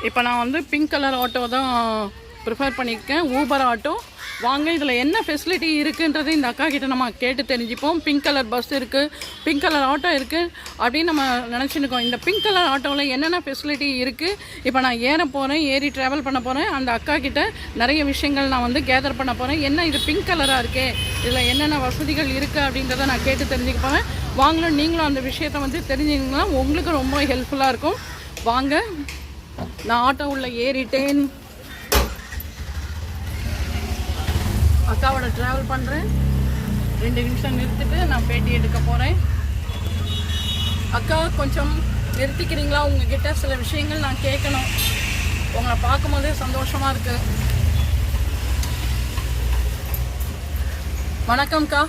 இப்போ நான் வந்து பிங்க் கலர் ஆட்டோ தான் ப்ரிஃபர் பண்ணியிருக்கேன், ஊபர் ஆட்டோ. வாங்க இதில் என்ன ஃபெசிலிட்டி இருக்குன்றது இந்த அக்கா கிட்ட நம்ம கேட்டு தெரிஞ்சுப்போம். பிங்க் கலர் பஸ் இருக்குது, பிங்க் கலர் ஆட்டோ இருக்குது அப்படின்னு நம்ம நினச்சிருக்கோம். இந்த பிங்க் கலர் ஆட்டோவில் என்னென்ன ஃபெசிலிட்டி இருக்குது, இப்போ நான் ஏற போகிறேன், ஏறி ட்ராவல் பண்ண போகிறேன். அந்த அக்கா கிட்ட நிறைய விஷயங்கள் நான் வந்து கேதர் பண்ண போகிறேன். என்ன இது பிங்க் கலராக இருக்கே, இதில் என்னென்ன வசதிகள் இருக்குது அப்படின்றத நான் கேட்டு தெரிஞ்சுக்க போகிறேன். வாங்கலும் நீங்களும் அந்த விஷயத்தை வந்து தெரிஞ்சுங்கன்னா உங்களுக்கு ரொம்ப ஹெல்ப்ஃபுல்லாக இருக்கும். வாங்க, நான் ஆட்டோ உள்ள ஏறிட்டேன், அக்காவோட ட்ராவல் பண்ணுறேன். 2 நிமிஷம் நிறுத்திட்டு நான் பேட்டி எடுக்க போகிறேன். அக்கா கொஞ்சம் நிறுத்திக்கிறீங்களா? உங்ககிட்ட சில விஷயங்கள் நான் கேட்கணும். உங்களை பார்க்கும் போதே சந்தோஷமாக இருக்குது. வணக்கம்க்கா.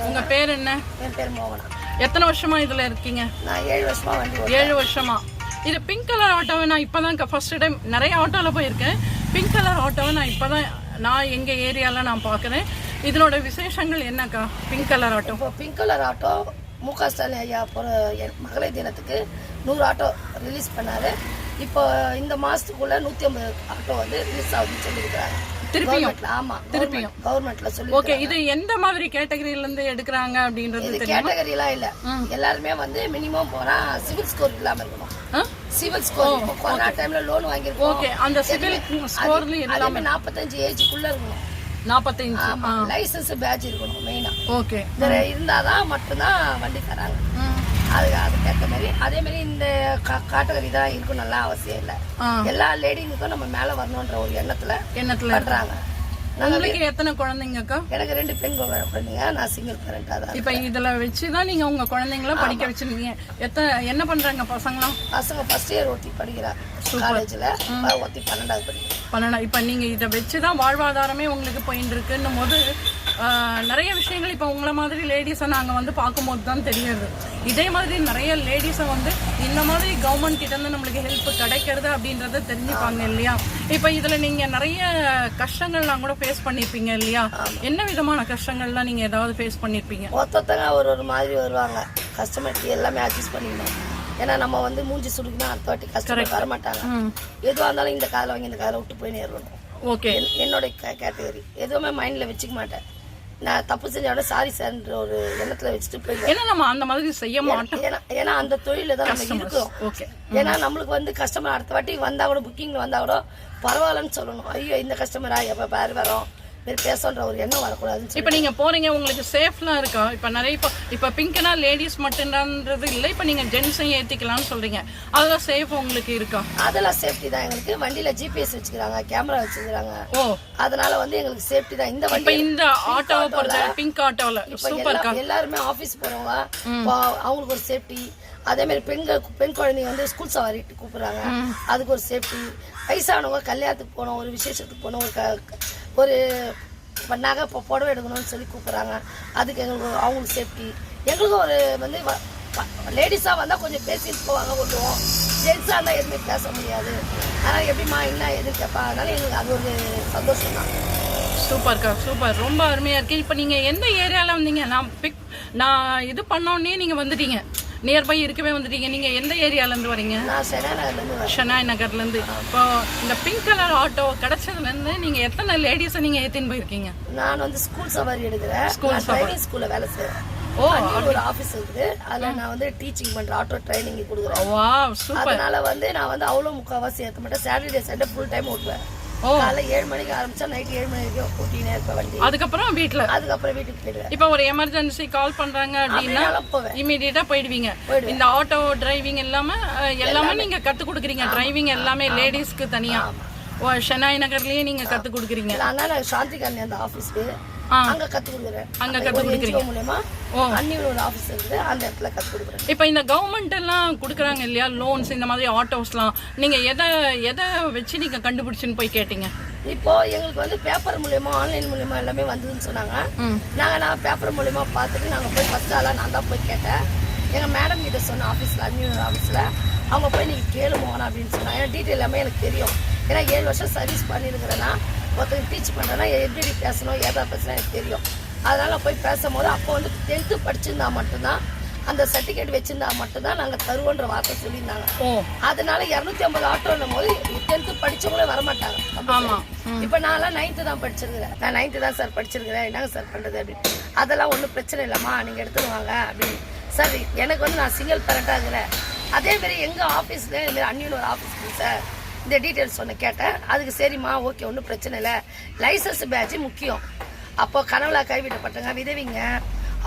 உங்கள் பேர் என்ன? என் பேர் மோகனா. எத்தனை வருஷமா இதில் இருக்கீங்க? நான் 7 வருஷமா வண்டி 7 வருஷமா. இது பிங்க் கலர் ஆட்டோவை நான் இப்போ தான் ஃபர்ஸ்ட் டைம், நிறைய ஆட்டோவில் போயிருக்கேன். பிங்க் கலர் ஆட்டோவை நான் இப்போ தான் எங்கள் ஏரியாவில் நான் பார்க்குறேன். இதனோட விசேஷங்கள் என்னக்கா பிங்க் கலர் ஆட்டோ? இப்போ பிங்க் கலர் ஆட்டோ முக ஸ்டாலின் ஐயா மகளிர் தினத்துக்கு 100 ஆட்டோ ரிலீஸ் பண்ணாரு. இப்போ இந்த மாதத்துக்குள்ள 150 ஆட்டோ வந்து ரிலீஸ் ஆகுதுன்னு சொல்லியிருக்கிறாங்க. திருப்பியும்? ஆமா, திருப்பியும் கவர்மெண்ட்ல சொல்லி. ஓகே, இது எந்த மாதிரி கேட்டகரியில இருந்து எடுக்கிறாங்க அப்படின்றது தெரியுமா? கேட்டகரி எல்லாம் இல்ல, எல்லாருமே வந்து மினிமம் போனா சிவில் ஸ்கோர் இல்லாம இருக்கணும். சிவில் ஸ்கோர் இப்போ கொரோனா டைம்ல லோன் வாங்கியிருக்கோம். ஓகே, அந்த சிவில் ஸ்கோர்ல எல்லாமே 45 ஏஜ்க்குள்ள இருக்கணும். 45 லைசன்ஸ் பேட்ச் இருக்கணும் மெயினா. ஓகே, இருந்தாதான் மட்டும்தான் வண்டி தராங்க. அதுக்கேற்ற மாதிரி அதே மாதிரி இந்த கேட்டகரி தான் இருக்கணும்லாம் அவசியம் இல்லை. எல்லா லேடிங்களுக்கும் நம்ம மேல வரணும்ன்ற ஒரு எண்ணத்துல பண்றாங்க. உங்களுக்கு எத்தனை குழந்தைங்கக்கா? எனக்கு 2 பெண் குழந்தைங்க. நான் சிங்கிள் பேரண்டா தான். இப்ப இதுல வச்சுதான் நீங்க உங்க குழந்தைங்கள படிக்க வச்சிருக்கீங்க. என்ன பண்றாங்க பசங்களாம்? பசங்க ஃபர்ஸ்ட் இயர் ஒருத்தி படிக்கிறாங்க காலேஜ்ல, ஒருத்தி 12வது படிக்கிறாங்க. இப்ப நீங்க இதை வச்சுதான் வாழ்வாதாரமே உங்களுக்கு போயிட்டு இருக்குன்னும் போது நிறைய விஷயங்கள் இப்போ உங்களை மாதிரி லேடிஸை நாங்கள் வந்து பார்க்கும்போது தான் தெரியுது. இதே மாதிரி நிறைய லேடிஸை வந்து இந்த மாதிரி கவர்மெண்ட் கிட்ட இருந்து நம்மளுக்கு ஹெல்ப் கிடைக்கிறது அப்படின்றத தெரிஞ்சுப்பாங்க இல்லையா? இப்போ இதில் நீங்கள் நிறைய கஷ்டங்கள்லாம் கூட ஃபேஸ் பண்ணியிருப்பீங்க இல்லையா? என்ன விதமான கஷ்டங்கள்லாம் நீங்கள் ஏதாவது ஃபேஸ் பண்ணியிருப்பீங்க? ஒருத்தங்க ஒரு மாதிரி வருவாங்க, கஸ்டமருக்கு எல்லாமே அட்ஜஸ்ட் பண்ணிக்கணும். ஏன்னா நம்ம வந்து மூஞ்சி சுடுக்குனா அடுத்த வாட்டி கஸ்டமர் வர மாட்டாங்க. எதுவாக இருந்தாலும் இந்த காலை வாங்கி இந்த காலை விட்டு போய் நேரணும். ஓகே, என்னோட கேட்டகரி எதுவுமே மைண்டில் வச்சுக்க மாட்டேன். நான் தப்பு செஞ்சோட சாரி சார்ன்ற ஒரு எண்ணத்துல வச்சுட்டு போயிடுவேன். ஏன்னா நம்ம அந்த மாதிரி செய்ய மாட்டோம். ஏன்னா அந்த தொழில தான் நம்ம இருக்கிறோம். ஓகே, ஏன்னா நம்மளுக்கு வந்து கஸ்டமர் அடுத்த வாட்டி வந்தா கூட புக்கிங்ல வந்தா கூட பரவாயில்லன்னு சொல்லணும். ஐயோ இந்த கஸ்டமரா எப்ப பாரு வரோம் பேசன்ற ஒரு எண்ணம் வரக்கூடாது. இப்போ நீங்க போறீங்க, உங்களுக்கு சேஃப்லாம் இருக்கா? இப்போ நிறைய இப்போ பிங்க்னா லேடிஸ் மட்டும்ன்றது இல்லை, இப்போ நீங்க ஜென்ஸையும் ஏற்றிக்கலாம்னு சொல்றீங்க. அதெல்லாம் சேஃப் உங்களுக்கு இருக்கா? அதெல்லாம் சேஃப்டி தான். எங்களுக்கு வண்டியில ஜிபிஎஸ் வச்சுக்கிறாங்க, கேமரா வச்சுக்கிறாங்க. அதனால வந்து எங்களுக்கு சேஃப்டி தான். இந்த வண்டி இந்த ஆட்டோவை பொறுத்த பிங்க் ஆட்டோவில் சூப்பர். எல்லாருமே ஆஃபீஸ் போறவங்க அவங்களுக்கு ஒரு சேஃப்டி. அதே மாதிரி பெண் குழந்தைங்க வந்து ஸ்கூல் சவாரி கூப்பிடுறாங்க, அதுக்கு ஒரு சேஃப்டி. வயசானவங்க கல்யாணத்துக்கு போனோம், ஒரு விசேஷத்துக்கு போனோம், ஒரு நகை புடவை எடுக்கணும்னு சொல்லி கூப்பிட்றாங்க, அதுக்கு எங்களுக்கு அவங்களுக்கு சேஃப்டி. எங்களுக்கும் ஒரு வந்து லேடிஸாக வந்தால் கொஞ்சம் பேசிட்டு போவாங்க, விட்டுவோம். ஜென்ஸாக இருந்தால் எதுவுமே பேச முடியாது. அதனால் எப்படிமா என்ன எதுவும் கேட்பா, அதனால எங்களுக்கு அது ஒரு சந்தோஷம் தான். சூப்பர்க்கா, சூப்பர், ரொம்ப அருமையாக இருக்கு. இப்போ நீங்கள் எந்த ஏரியாவில் வந்தீங்க? நான் இது பண்ணோன்னே நீங்கள் வந்துட்டீங்க, நியர்பை இருக்கவே வந்துட்டீங்க. நீங்கள் எந்த ஏரியாலேருந்து வரீங்க? நான் ஷெனாய் நகர்லேருந்து. இப்போ இந்த பிங்க் கலர் ஆட்டோ கிடைச்சதுலேருந்து நீங்கள் எத்தனை லேடிஸை நீங்கள் ஏற்றின்னு போயிருக்கீங்க? நான் வந்து ஸ்கூல் சவாரி எடுக்கிறேன். ட்ரைனிங் ஸ்கூலில் வேலை செய்கிறேன். ஒரு ஆஃபீஸ் இருக்குது, அதில் நான் வந்து டீச்சிங் பண்ணுறேன், ஆட்டோ ட்ரைனிங் கொடுக்குறேன். அதனால வந்து நான் வந்து அவ்வளோ முக்கால்வாசி ஏற்ற மாட்டேன். சாட்டர்டே சண்டே ஃபுல் டைம் ஓட்டுவேன். காலைல 7 மணிக்கு ஆரம்பிச்சா நைட் 7 மணி வரைக்கும் ஓட்டினே இருப்பேன் வண்டி. அதுக்கப்புறம் வீட்டுக்கு போயிடுவேன். இப்போ ஒரு எமர்ஜென்சி கால் பண்றாங்க அப்படின்னா இமீடியட்டா போயிடுவீங்க. இந்த ஆட்டோ டிரைவிங் எல்லாமே நீங்க கத்து கொடுக்குறீங்க. டிரைவிங் எல்லாமே லேடிஸ்க்கு தனியா ஷெனாய் நகர்லயே நீங்க கத்து கொடுக்குறீங்க. அதனால சாந்தி கண்ணி அந்த ஆபீஸ்க்கு அங்க கத்து கொடுக்குறேன். அங்க கத்து கொடுக்குறீங்க மூலமா அன்னியோட ஒரு ஆபீஸ் இருக்கு, அந்த இடத்துல கத்து கொடுக்குறேன். இப்போ இந்த கவர்மெண்ட் எல்லாம் கொடுக்குறாங்க இல்லையா லோன்ஸ், இந்த மாதிரி ஆட்டோஸ்லாம், நீங்க எதை வச்சு நீங்க கண்டுபிடிச்சுன்னு போய் கேட்டீங்க? இப்போ எங்களுக்கு வந்து பேப்பர் மூலியமா ஆன்லைன் மூலியமா எல்லாமே வந்ததுன்னு சொன்னாங்க. நான் பேப்பர் மூலியமா பார்த்துட்டு நாங்க போய் ஃபர்ஸ்ட் ஆளா நான் தான் போய் கேட்டேன். எங்க மேடம் கிட்ட சொன்ன ஆஃபீஸ்ல, அன்னியோட ஆஃபீஸ்ல அவங்க போய் நீங்க கேளுமோனா அப்படின்னு சொன்னாங்க. ஏன்னா டீட்டெயில் எல்லாமே எனக்கு தெரியும். ஏன்னா 7 வருஷம் சர்வீஸ் பண்ணியிருக்கிறேன்னா, ஒருத்தர் டீச் பண்ணுறேன்னா எப்படி பேசணும் ஏதா பேசணும் எனக்கு தெரியும். அதனால போய் பேசும்போது அப்போ வந்து 10th படிச்சிருந்தா மட்டும்தான், அந்த சர்டிஃபிகேட் வச்சிருந்தா மட்டும்தான் நாங்கள் தருவோன்ற வார்த்தை சொல்லியிருந்தாங்க. அதனால 250 ஆட்டோன்னும் போது 10th படிச்சவங்களே வரமாட்டாங்க. ஆமா. இப்போ நான்லாம் 9th தான் படிச்சிருக்கிறேன். நான் 9th தான் சார் படிச்சிருக்கிறேன், என்னங்க சார் பண்ணுறது அப்படின்னு. அதெல்லாம் ஒன்றும் பிரச்சனை இல்லைம்மா, நீங்கள் எடுத்துருவாங்க அப்படின்னு. சார் எனக்கு வந்து நான் சிங்கிள் பேரண்டாக இருக்கிறேன். அதேமாரி எங்கள் ஆஃபீஸில் இதுமாரி அன்னியில் ஒரு ஆஃபீஸ் இருக்குது சார், இந்த டீட்டெயில்ஸ் ஒன்று கேட்டேன். அதுக்கு சரிம்மா ஓகே ஒன்றும் பிரச்சனை இல்லை, லைசன்ஸ் பேட்ச் முக்கியம். அப்போ கனவுல கைவிடப்பட்டவங்க விதவிங்க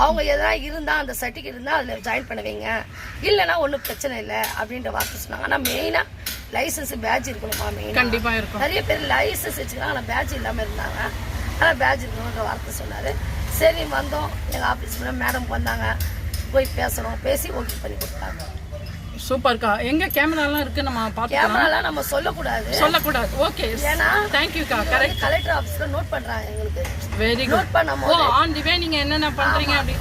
அவங்க எதாவது இருந்தால் அந்த சர்டிஃபிகேட் இருந்தால் அதில் ஜாயின் பண்ணுவீங்க, இல்லைன்னா ஒன்றும் பிரச்சனை இல்லை அப்படின்ற வார்த்தை சொன்னாங்க. ஆனால் மெயினாக லைசன்ஸ் பேட்ச் இருக்கணுமா, மெயின் கண்டிப்பாக இருக்கும். நிறைய பேர் லைசன்ஸ் வச்சுக்கிறாங்க ஆனால் பேட்ச் இல்லாமல் இருந்தாங்க. ஆனால் பேட்ச் இருக்கணுன்ற வார்த்தை சொன்னார். சரி வந்தோம், எங்கள் ஆஃபீஸ் மேடம் வந்தாங்க, போய் பேசுகிறோம், பேசி ஓகே பண்ணி கொடுத்தாங்க. சூப்பர்க்கா. எங்க கேமராலாம் இருக்கு, நம்ம பார்த்துக்கலாம். கேமராலாம் நம்ம சொல்லக்கூடாது. ஓகே, ஏன்னா தேங்க்யூக்கா. கரெக்ட். கலெக்டர் ஆஃபீஸ்ல நோட் பண்றாங்க எங்களுக்கு. Very good. நோட் பண்ணும்போது ஆன் தி வே நீங்க என்னென்ன பண்றீங்க அப்படி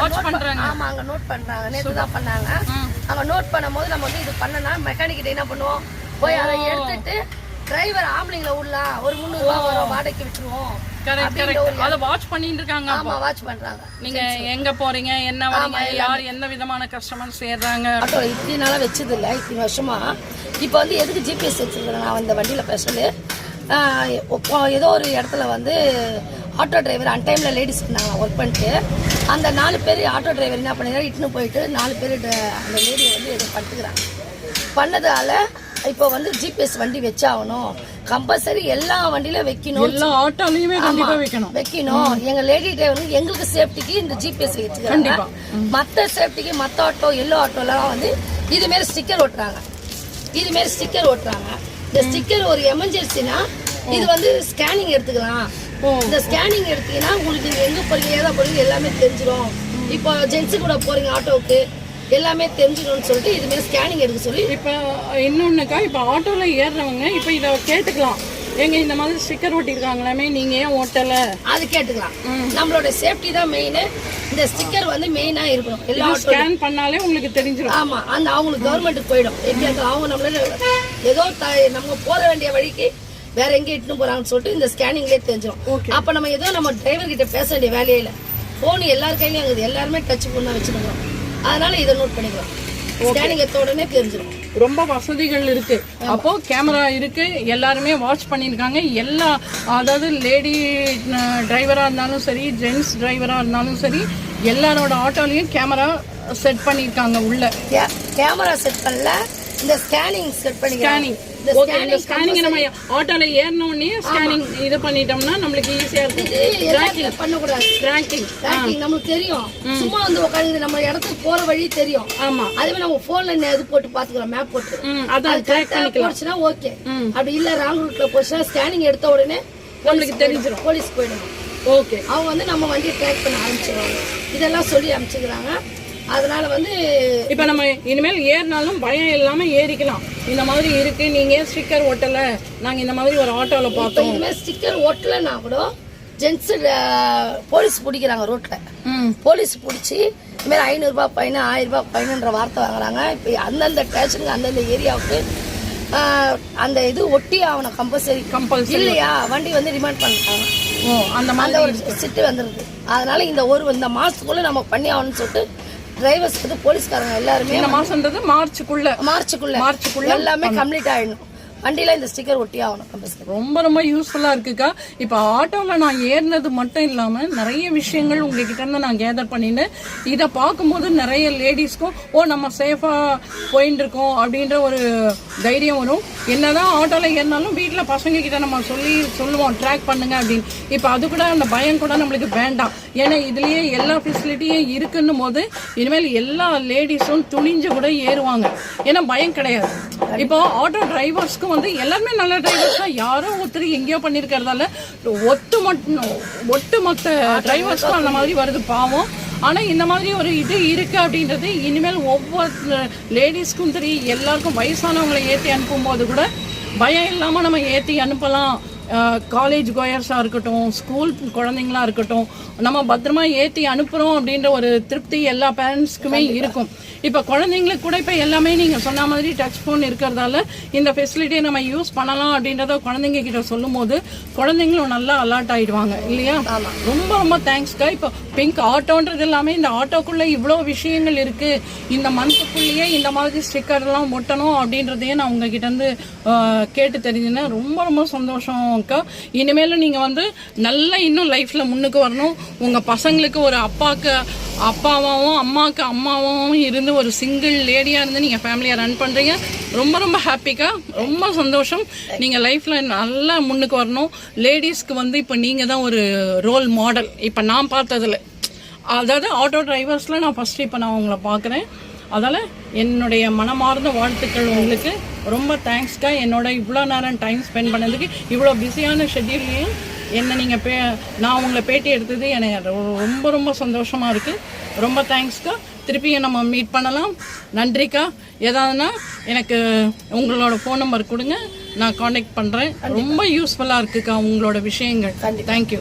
வாட்ச் பண்றாங்க. ஆமா, அங்க நோட் பண்றாங்க. நேத்து தான் பண்ணாங்க. அங்க நோட் பண்ணும்போது நம்ம வந்து இது பண்ணனா மெக்கானிக் கிட்ட என்ன பண்ணுவோம், போய் அதை எடுத்துட்டு டிரைவர் ஆம்பளைங்கள விடலாம், ஒரு 300 ரூபாய் வரும், வாடகைக்கு விட்டுருவோம். கரெக்ட். அத வாட்ச் பண்ணிட்டு இருக்காங்க. ஆமா, வாட்ச் பண்றாங்க. நீங்க எங்க போறீங்க, என்ன வரீங்க, யார் என்ன விதமான கஸ்டமர்ஸ் ஏறாங்க. ஆட்டோ இத்தனை நாளா வச்சது இல்லை, இத்தனை வருஷமா. இப்போ வந்து எதுக்கு ஜிபிஎஸ் வச்சிருக்கேன் நான் இந்த வண்டியில பேசுறது. ஏதோ ஒரு இடத்துல வந்து ஆட்டோ டிரைவர் அன்டைம்ல லேடிஸ் இருந்தாங்க ஒர்க் பண்ணிட்டு, அந்த 4 பேர் ஆட்டோ டிரைவர் என்ன பண்ணிடுறாரு, இட்டுன்னு போயிட்டு 4 பேர் அந்த லேடியை வந்து எதுவும் படுத்துக்கிறாங்க. பண்ணதால இப்போ வந்து ஜிபிஎஸ் வண்டி வச்சாகணும், கம்பல்சரி எல்லா வண்டியில வைக்கணும், எல்லா ஆட்டோலயுமே கண்டிப்பா வைக்கணும். எங்க லேடி டிரைவர் எங்களுக்கு சேஃப்டிக்கு இந்த ஜிபிஎஸ் வச்சுக்கிறாங்க. மற்ற சேஃப்டிக்கு மற்ற ஆட்டோ எல்லோ ஆட்டோலாம் வந்து இது மாரி ஸ்டிக்கர் ஓட்டுறாங்க. இந்த ஸ்டிக்கர் ஒரு எமர்ஜென்சினா இது வந்து ஸ்கேனிங் எடுத்துக்கலாம். இந்த ஸ்கேனிங் எடுத்தீங்கன்னா உங்களுக்கு நீங்க எங்க போறீங்க, ஏதா போறீங்க எல்லாமே தெரிஞ்சிடும். இப்போ ஜென்ஸு கூட போறீங்க ஆட்டோவுக்கு எல்லாமே தெரிஞ்சுக்கணும்னு சொல்லிட்டு இதுமாரி ஸ்கேனிங் எடுக்க சொல்லி. இப்போ இன்னொன்னுக்கா, இப்போ ஆட்டோவில் ஏறுறவங்க இப்போ இதை கேட்டுக்கலாம், எங்க இந்த மாதிரி ஸ்டிக்கர் ஒட்டிருக்காங்களாமே, நீங்க ஏன் ஓட்டல, அது கேட்டுக்கலாம். நம்மளோட சேஃப்டி தான் மெயின். இந்த ஸ்டிக்கர் வந்து மெயினா இருக்கணும். எல்லா ஸ்கேன் பண்ணாலே உங்களுக்கு தெரிஞ்சிடும். ஆமா, அந்த அவங்களுக்கு கவர்மெண்ட்டுக்கு போயிடும். அவங்க நம்மள ஏதோ நம்ம போற வேண்டிய வழிக்கு வேற எங்க இட்டுன்னு போறாங்கன்னு சொல்லிட்டு இந்த ஸ்கேனிங்லேயே தெரிஞ்சிடும். அப்ப நம்ம ஏதோ நம்ம டிரைவர் கிட்ட பேச வேண்டிய வேலையே இல்லை. போன் எல்லார் கையிலயும் இருக்குது, எல்லாருமே டச் பண்ணா வச்சுக்கணும். அதனால இதை நோட் பண்ணிக்கலாம். ஸ்கேனிங் எடுத்த உடனே தெரிஞ்சிடும். ரொம்ப வசதிகள் இருக்கு. அப்போ கேமரா இருக்கு, எல்லாருமே வாட்ச் பண்ணிருக்காங்க. எல்லா அதாவது லேடி டிரைவரா இருந்தாலும் சரி, ஜென்ட்ஸ் டிரைவரா இருந்தாலும் சரி, எல்லாரோட ஆட்டோலயும் கேமரா செட் பண்ணிருக்காங்க. உள்ள கேமரா செட் பண்ணல, இந்த ஸ்கேனிங் செட் பண்ணி ஓகே. இந்த ஸ்கேனிங் நம்ம ஆட்டோல ஏறின உடனே ஸ்கேனிங் இது பண்ணிட்டோம்னா நம்மளுக்கு ஈஸியா இருக்கும். ட்ராக்கிங் பண்ண கூடாது. ட்ராக்கிங் நமக்கு தெரியும். சும்மா வந்து உட்கார்ந்து நம்ம இடத்துக்கு போற வழி தெரியும். ஆமா, அதுவே நம்ம போன்ல இது போட்டு பாத்துக்கலாம், மேப் போட்டு அதான் ட்ராக் பண்ணிக்கலாம். போச்சுனா ஓகே. அப்படி இல்ல ராங் ரூட்ல போச்சுனா ஸ்கேனிங் எடுத்த உடனே நம்மளுக்கு தெரிஞ்சிடும், போலீஸ் போயிடும். ஓகே. அவங்க வந்து நம்ம வண்டியை ட்ராக் பண்ண ஆரம்பிச்சிடுவாங்க. இதெல்லாம் சொல்லி அனுப்பிச்சுக்கிறாங்க. அதனால வந்து இப்ப நம்ம இனிமேல் ஏறினாலும் பயம் இல்லாம ஏறிக்கலாம். இந்த மாதிரி இருக்கு, நீங்க ஸ்டிக்கர் ஓட்டல, நாங்க இந்த மாதிரி ஒரு ஆட்டோல பார்த்தோம். இனிமேல் ஸ்டிக்கர் ஓட்டலன்னா கூட ஜென்ஸ் போலீஸ் பிடிக்கிறாங்க ரோட்ல. போலீஸ் பிடிச்சி இது மாதிரி 500 ரூபாய் ஃபைன், 1000 ரூபாய் ஃபைனுன்ற வார்த்தை வாங்குறாங்க. இப்போ அந்தந்த ஸ்டேஷனுக்கு அந்தந்த ஏரியாவுக்கு அந்த இது ஒட்டி ஆகணும், கம்பல்சரி இல்லையா வண்டி வந்து ரிமாண்ட் பண்ணிட்டாங்க. அந்த மாதிரி ஒரு சிட்டு வந்துருது. அதனால இந்த மாசத்துக்குள்ள நம்ம பண்ணி ஆகணும்னு சொல்லிட்டு டிரைவர்ஸ் வந்து போலீஸ்காரங்க எல்லாருமே இந்த மாசம்ன்றது மார்ச்சுக்குள்ள எல்லாமே கம்ப்ளீட் ஆயிடணும். வண்டியில இந்த ஸ்டிக்கர் ஒட்டி ஆகணும் கம்பல்சரி. ரொம்ப ரொம்ப யூஸ்ஃபுல்லா இருக்குக்கா. இப்போ ஆட்டோவில் நான் ஏறினது மட்டும் இல்லாமல் நிறைய விஷயங்கள் உங்ககிட்ட இருந்து நான் கேதர் பண்ணினேன். இதை பார்க்கும்போது நிறைய லேடிஸ்க்கும் நம்ம சேஃபாக போயின்னு இருக்கோம் அப்படின்ற ஒரு தைரியம் வரும். என்னதான் ஆட்டோவில் ஏறினாலும் வீட்டில் பசங்க கிட்ட நம்ம சொல்லுவோம் ட்ராக் பண்ணுங்க அப்படின்னு. இப்போ அது கூட அந்த பயம் கூட நம்மளுக்கு வேண்டாம். ஏன்னா இதுலயே எல்லா ஃபெசிலிட்டியும் இருக்குன்னும் போது இனிமேல் எல்லா லேடிஸும் துணிஞ்சு கூட ஏறுவாங்க. ஏன்னா பயம் கிடையாது. இப்போ ஆட்டோ டிரைவர்ஸ்க்கு வந்து எல்லாருமே நல்ல டிரைவர்ஸ் தான், யாரோ ஒருத்தர் எங்கேயோ பண்ணிருக்கிறதால ஒட்டுமொத்த டிரைவர்ஸ்க்கும் அந்த மாதிரி வருது பாவம். ஆனா இந்த மாதிரி ஒரு இது இருக்கு அப்படின்றது இனிமேல் ஒவ்வொரு லேடிஸ்க்கும் தெரியும். எல்லாருக்கும் வயசானவங்களை ஏற்றி அனுப்பும் போது கூட பயம் இல்லாம நம்ம ஏற்றி அனுப்பலாம் காலேஜ் கோயர்ஸாக இருக்கட்டும், ஸ்கூல் குழந்தைங்களா இருக்கட்டும், நம்ம பத்திரமா ஏற்றி அனுப்புகிறோம் அப்படின்ற ஒரு திருப்தி எல்லா பேரண்ட்ஸ்க்குமே இருக்கும். இப்போ குழந்தைங்களுக்கு கூட இப்போ எல்லாமே நீங்கள் சொன்ன மாதிரி டச் ஃபோன் இருக்கிறதால இந்த ஃபெசிலிட்டியை நம்ம யூஸ் பண்ணலாம் அப்படின்றத குழந்தைங்க கிட்ட சொல்லும் போது குழந்தைங்களும் நல்லா அலர்ட் ஆகிடுவாங்க இல்லையா? ரொம்ப ரொம்ப தேங்க்ஸ்க்கா. இப்போ பிங்க் ஆட்டோன்றது எல்லாமே இந்த ஆட்டோக்குள்ளே இவ்வளோ விஷயங்கள் இருக்குது, இந்த மந்த்துக்குள்ளேயே இந்த மாதிரி ஸ்டிக்கர்லாம் ஒட்டணும் அப்படின்றதையே நான் உங்ககிட்ட இருந்து கேட்டு தெரிஞ்சுனேன். ரொம்ப ரொம்ப சந்தோஷம்க்கா. இனிமேலும் நீங்கள் வந்து நல்லா இன்னும் லைஃப்பில் முன்னுக்கு வரணும். உங்கள் பசங்களுக்கு ஒரு அப்பாவாகவும் அம்மாவுக்கு அம்மாவும் இருந்து ஒரு சிங்கிள் லேடியாக இருந்து நீங்கள் ஃபேமிலியாக ரன் பண்ணுறீங்க. ரொம்ப ரொம்ப ஹாப்பிக்கா, ரொம்ப சந்தோஷம். நீங்கள் லைஃப்பில் நல்லா முன்னுக்கு வரணும். லேடிஸ்க்கு வந்து இப்போ நீங்கள் தான் ஒரு ரோல் மாடல் இப்போ நான் பார்த்ததில். அதாவது ஆட்டோ டிரைவர்ஸில் நான் ஃபஸ்ட்டு இப்போ நான் உங்களை பார்க்குறேன். அதால் என்னுடைய மனமார்ந்த வாழ்த்துக்கள் உங்களுக்கு. ரொம்ப தேங்க்ஸ்க்கா. என்னோட இவ்வளோ நேரம் டைம் ஸ்பெண்ட் பண்ணதுக்கு, இவ்வளோ பிஸியான ஷெட்யூல்லையும் என்னை நீங்கள் நான் உங்களை பேட்டி எடுத்தது எனக்கு ரொம்ப ரொம்ப சந்தோஷமாக இருக்குது. ரொம்ப தேங்க்ஸ்க்கா. திருப்பியும் நம்ம மீட் பண்ணலாம். நன்றிக்கா. ஏதாவதுன்னா எனக்கு உங்களோட ஃபோன் நம்பர் கொடுங்க, நான் காண்டாக்ட் பண்ணுறேன். ரொம்ப யூஸ்ஃபுல்லாக இருக்குக்கா உங்களோட விஷயங்கள். தேங்க்யூ.